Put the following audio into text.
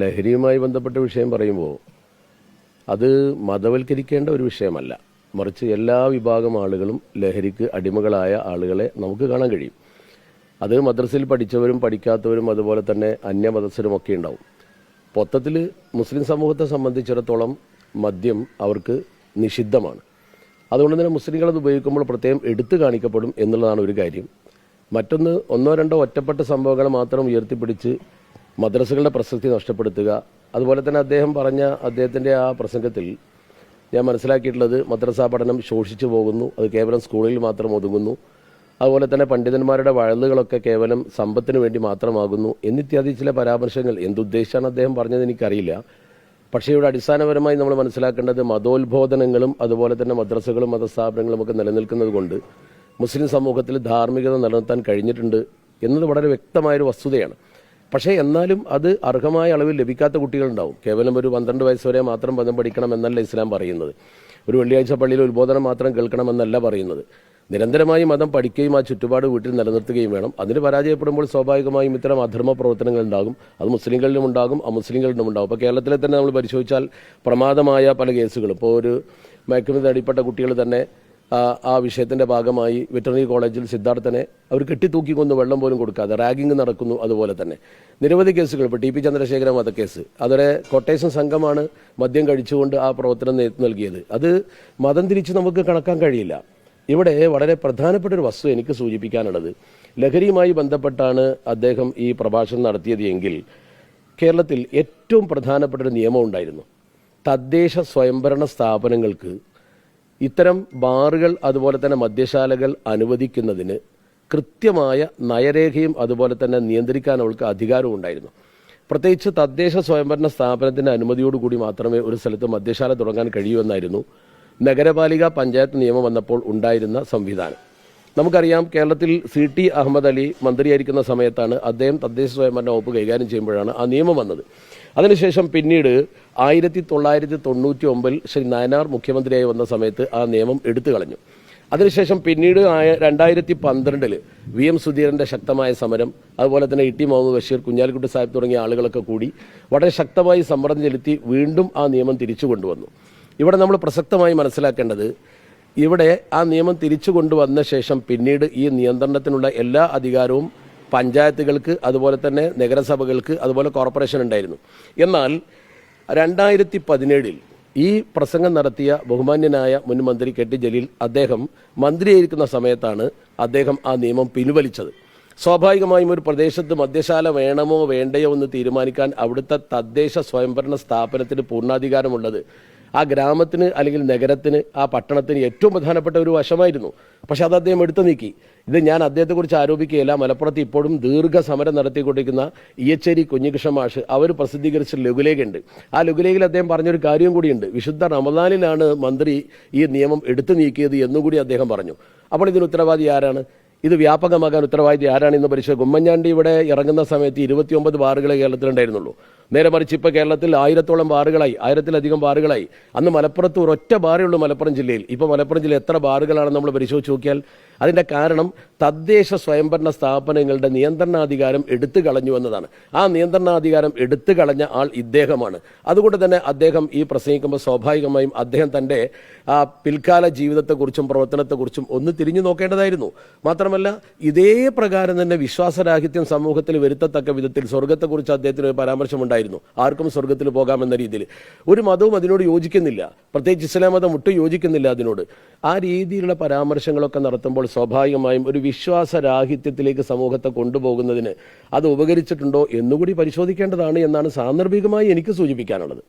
ലഹരിയുമായി ബന്ധപ്പെട്ട വിഷയം പറയുമ്പോൾ അത് മതവൽക്കരിക്കേണ്ട ഒരു വിഷയമല്ല. മറിച്ച് എല്ലാ വിഭാഗം ആളുകളും ലഹരിക്ക് അടിമകളായ ആളുകളെ നമുക്ക് കാണാൻ കഴിയും. അത് മദ്രസയിൽ പഠിച്ചവരും പഠിക്കാത്തവരും അതുപോലെ തന്നെ അന്യമതസ്ഥരും ഒക്കെ ഉണ്ടാവും. മൊത്തത്തിൽ മുസ്ലിം സമൂഹത്തെ സംബന്ധിച്ചിടത്തോളം മദ്യം അവർക്ക് നിഷിദ്ധമാണ്. അതുകൊണ്ട് തന്നെ മുസ്ലിങ്ങൾ അത് ഉപയോഗിക്കുമ്പോൾ പ്രത്യേകം എടുത്തു കാണിക്കപ്പെടും എന്നുള്ളതാണ് ഒരു കാര്യം. മറ്റൊന്ന്, ഒന്നോ രണ്ടോ ഒറ്റപ്പെട്ട സംഭവങ്ങൾ മാത്രം ഉയർത്തിപ്പിടിച്ച് മദ്രസകളുടെ പ്രസക്തി നഷ്ടപ്പെടുത്തുക. അതുപോലെ തന്നെ അദ്ദേഹം പറഞ്ഞ അദ്ദേഹത്തിൻ്റെ ആ പ്രസംഗത്തിൽ ഞാൻ മനസ്സിലാക്കിയിട്ടുള്ളത് മദ്രസാ പഠനം ശോഷിച്ചു പോകുന്നു, അത് കേവലം സ്കൂളിൽ മാത്രം ഒതുങ്ങുന്നു, അതുപോലെ തന്നെ പണ്ഡിതന്മാരുടെ വഴലുകളൊക്കെ കേവലം സമ്പത്തിന് വേണ്ടി മാത്രമാകുന്നു എന്നിത്യാദി ചില പരാമർശങ്ങൾ എന്തുദ്ദേശിച്ചാണ് അദ്ദേഹം പറഞ്ഞത് എനിക്കറിയില്ല. പക്ഷേ ഇവിടെ അടിസ്ഥാനപരമായി നമ്മൾ മനസ്സിലാക്കേണ്ടത് മതോത്ബോധനങ്ങളും അതുപോലെ തന്നെ മദ്രസകളും മതസ്ഥാപനങ്ങളും ഒക്കെ നിലനിൽക്കുന്നത് കൊണ്ട് മുസ്ലിം സമൂഹത്തിൽ ധാർമ്മികത നിലനിർത്താൻ കഴിഞ്ഞിട്ടുണ്ട് എന്നത് വളരെ വ്യക്തമായൊരു വസ്തുതയാണ്. പക്ഷേ എന്നാലും അത് അർഹമായ അളവിൽ ലഭിക്കാത്ത കുട്ടികളുണ്ടാവും. കേവലം ഒരു 12 വയസ്സ് വരെ മാത്രം മതം പഠിക്കണം എന്നല്ല ഇസ്ലാം പറയുന്നത്. ഒരു വെള്ളിയാഴ്ച പള്ളിയിൽ ഉത്ബോധനം മാത്രം കേൾക്കണമെന്നല്ല പറയുന്നത്. നിരന്തരമായി മതം പഠിക്കുകയും ആ ചുറ്റുപാട് വീട്ടിൽ നിലനിർത്തുകയും വേണം. അതിന് പരാജയപ്പെടുമ്പോൾ സ്വാഭാവികമായും ഇത്തരം അധർമ്മ പ്രവർത്തനങ്ങൾ ഉണ്ടാകും. അത് മുസ്ലിങ്ങളിലും ഉണ്ടാകും, അമുസ്ലിങ്ങളിലും ഉണ്ടാകും. ഇപ്പോൾ കേരളത്തിലെ തന്നെ നമ്മൾ പരിശോധിച്ചാൽ പ്രമാദമായ പല കേസുകളും, ഇപ്പോൾ ഒരു മയക്കുമരുന്ന് അടിപ്പെട്ട കുട്ടികൾ തന്നെ ആ വിഷയത്തിൻ്റെ ഭാഗമായി വെറ്ററിനറി കോളേജിൽ സിദ്ധാർത്ഥനെ അവർ കെട്ടിത്തൂക്കിക്കൊന്ന് വെള്ളം പോലും കൊടുക്കാതെ റാഗിങ് നടക്കുന്നു. അതുപോലെ തന്നെ നിരവധി കേസുകൾ, ഇപ്പോൾ ടി.പി. ചന്ദ്രശേഖരൻ വധക്കേസ്, അതൊരു കൊട്ടേഷൻ സംഘമാണ് മദ്യം കഴിച്ചുകൊണ്ട് ആ പ്രവർത്തനം നൽകിയത്. അത് മതം തിരിച്ച് നമുക്ക് കണക്കാൻ കഴിയില്ല. ഇവിടെ വളരെ പ്രധാനപ്പെട്ട ഒരു വസ്തു എനിക്ക് സൂചിപ്പിക്കാനുള്ളത്, ലഹരിയുമായി ബന്ധപ്പെട്ടാണ് അദ്ദേഹം ഈ പ്രഭാഷണം നടത്തിയത് എങ്കിൽ കേരളത്തിൽ ഏറ്റവും പ്രധാനപ്പെട്ട ഒരു നിയമം ഉണ്ടായിരുന്നു. തദ്ദേശ സ്വയംഭരണ സ്ഥാപനങ്ങൾക്ക് ഇത്തരം ബാറുകൾ അതുപോലെ തന്നെ മദ്യശാലകൾ അനുവദിക്കുന്നതിന് കൃത്യമായ നയരേഖയും അതുപോലെ തന്നെ നിയന്ത്രിക്കാൻ അവൾക്ക് അധികാരവും ഉണ്ടായിരുന്നു. പ്രത്യേകിച്ച് തദ്ദേശ സ്വയംഭരണ സ്ഥാപനത്തിൻ്റെ അനുമതിയോടുകൂടി മാത്രമേ ഒരു സ്ഥലത്ത് മദ്യശാല തുടങ്ങാൻ കഴിയൂ എന്നായിരുന്നു നഗരപാലിക പഞ്ചായത്ത് നിയമം വന്നപ്പോൾ ഉണ്ടായിരുന്ന സംവിധാനം. നമുക്കറിയാം, കേരളത്തിൽ C.T. അഹമ്മദ് അലി മന്ത്രിയായിരിക്കുന്ന സമയത്താണ് അദ്ദേഹം തദ്ദേശ സ്വയംഭരണ വകുപ്പ് കൈകാര്യം ചെയ്യുമ്പോഴാണ് ആ നിയമം വന്നത്. അതിനുശേഷം പിന്നീട് 1999 ശ്രീ നായനാർ മുഖ്യമന്ത്രിയായി വന്ന സമയത്ത് ആ നിയമം എടുത്തു കളഞ്ഞു. അതിനുശേഷം പിന്നീട് 2012 VM സുധീരൻ്റെ ശക്തമായ സമരം, അതുപോലെ തന്നെ E.T. മുഹമ്മദ് ബഷീർ, കുഞ്ഞാലിക്കുട്ടി സാഹിബ് തുടങ്ങിയ ആളുകളൊക്കെ കൂടി വളരെ ശക്തമായി സമ്മർദ്ദം ചെലുത്തി വീണ്ടും ആ നിയമം തിരിച്ചു കൊണ്ടുവന്നു. ഇവിടെ നമ്മൾ പ്രസക്തമായി മനസ്സിലാക്കേണ്ടത്, ഇവിടെ ആ നിയമം തിരിച്ചു കൊണ്ടുവന്ന ശേഷം പിന്നീട് ഈ നിയന്ത്രണത്തിനുള്ള എല്ലാ അധികാരവും പഞ്ചായത്തുകൾക്ക് അതുപോലെ തന്നെ നഗരസഭകൾക്ക് അതുപോലെ കോർപ്പറേഷൻ ഉണ്ടായിരുന്നു. എന്നാൽ 2017 ഈ പ്രസംഗം നടത്തിയ ബഹുമാന്യനായ മുൻ മന്ത്രി KT ജലീൽ അദ്ദേഹം മന്ത്രിയായിരിക്കുന്ന സമയത്താണ് അദ്ദേഹം ആ നിയമം പിൻവലിച്ചത്. സ്വാഭാവികമായും ഒരു പ്രദേശത്ത് മദ്യശാല വേണമോ വേണ്ടയോ എന്ന് തീരുമാനിക്കാൻ അവിടുത്തെ തദ്ദേശ സ്വയംഭരണ സ്ഥാപനത്തിന് പൂർണ്ണാധികാരമുള്ളത് ആ ഗ്രാമത്തിന് അല്ലെങ്കിൽ നഗരത്തിന് ആ പട്ടണത്തിന് ഏറ്റവും പ്രധാനപ്പെട്ട ഒരു വശമായിരുന്നു. പക്ഷെ അത് അദ്ദേഹം എടുത്തു നീക്കി. ഇത് ഞാൻ അദ്ദേഹത്തെക്കുറിച്ച് ആരോപിക്കുകയില്ല. മലപ്പുറത്ത് ഇപ്പോഴും ദീർഘസമരം നടത്തിക്കൊണ്ടിരിക്കുന്ന ഇയച്ചേരി കുഞ്ഞികൃഷ്ണ മാഷ് അവർ പ്രസിദ്ധീകരിച്ച ലഘുലേഖയുണ്ട്. ആ ലഘുലേഖയിൽ അദ്ദേഹം പറഞ്ഞൊരു കാര്യം കൂടിയുണ്ട്. വിശുദ്ധ റമദാനിലാണ് മന്ത്രി ഈ നിയമം എടുത്തു നീക്കിയത് എന്നുകൂടി അദ്ദേഹം പറഞ്ഞു. അപ്പോൾ ഇതിന് ഉത്തരവാദി ആരാണ്? ഇത് വ്യാപകമാകാൻ ഉത്തരവാദി ആരാണ് എന്ന് പരിശോധിക്കുക. ഉമ്മൻചാണ്ടി ഇവിടെ ഇറങ്ങുന്ന സമയത്ത് 29 ബാറുകളെ കേരളത്തിലുണ്ടായിരുന്നുള്ളൂ. നേരെ മറിച്ച് ഇപ്പോൾ കേരളത്തിൽ 1000-ഓളം ബാറുകളായി, 1000-ലധികം ബാറുകളായി. അന്ന് മലപ്പുറത്ത് ഒരൊറ്റ ബാറേ ഉള്ളൂ മലപ്പുറം ജില്ലയിൽ. ഇപ്പോൾ മലപ്പുറം ജില്ലയിൽ എത്ര ബാറുകളാണെന്ന് നമ്മൾ പരിശോധിച്ച് നോക്കിയാൽ അതിൻ്റെ കാരണം തദ്ദേശ സ്വയംഭരണ സ്ഥാപനങ്ങളുടെ നിയന്ത്രണാധികാരം എടുത്തു കളഞ്ഞു എന്നതാണ്. ആ നിയന്ത്രണാധികാരം എടുത്തു കളഞ്ഞ ആൾ ഇദ്ദേഹമാണ്. അതുകൊണ്ട് തന്നെ അദ്ദേഹം ഈ പ്രസംഗിക്കുമ്പോൾ സ്വാഭാവികമായും അദ്ദേഹം തൻ്റെ ആ പിൽക്കാല ജീവിതത്തെക്കുറിച്ചും പ്രവർത്തനത്തെക്കുറിച്ചും ഒന്ന് തിരിഞ്ഞു നോക്കേണ്ടതായിരുന്നു. മാത്രമല്ല, ഇതേ പ്രകാരം തന്നെ വിശ്വാസരാഹിത്യം സമൂഹത്തിൽ വരുത്തത്തക്ക വിധത്തിൽ സ്വർഗത്തെക്കുറിച്ച് അദ്ദേഹത്തിന് ഒരു പരാമർശമുണ്ടായിരുന്നു. ആർക്കും സ്വർഗത്തിൽ പോകാമെന്ന രീതിയിൽ ഒരു മതവും അതിനോട് യോജിക്കുന്നില്ല, പ്രത്യേകിച്ച് ഇസ്ലാം മതം ഒട്ടും യോജിക്കുന്നില്ല അതിനോട്. ആ രീതിയിലുള്ള പരാമർശങ്ങളൊക്കെ നടത്തുമ്പോൾ സ്വാഭാവികമായും ഒരു വിശ്വാസരാഹിത്യത്തിലേക്ക് സമൂഹത്തെ കൊണ്ടുപോകുന്നതിന് അത് ഉപകരിച്ചിട്ടുണ്ടോ എന്നുകൂടി പരിശോധിക്കേണ്ടതാണ് എന്നാണ് സാന്ദർഭികമായി എനിക്ക് സൂചിപ്പിക്കാനുള്ളത്.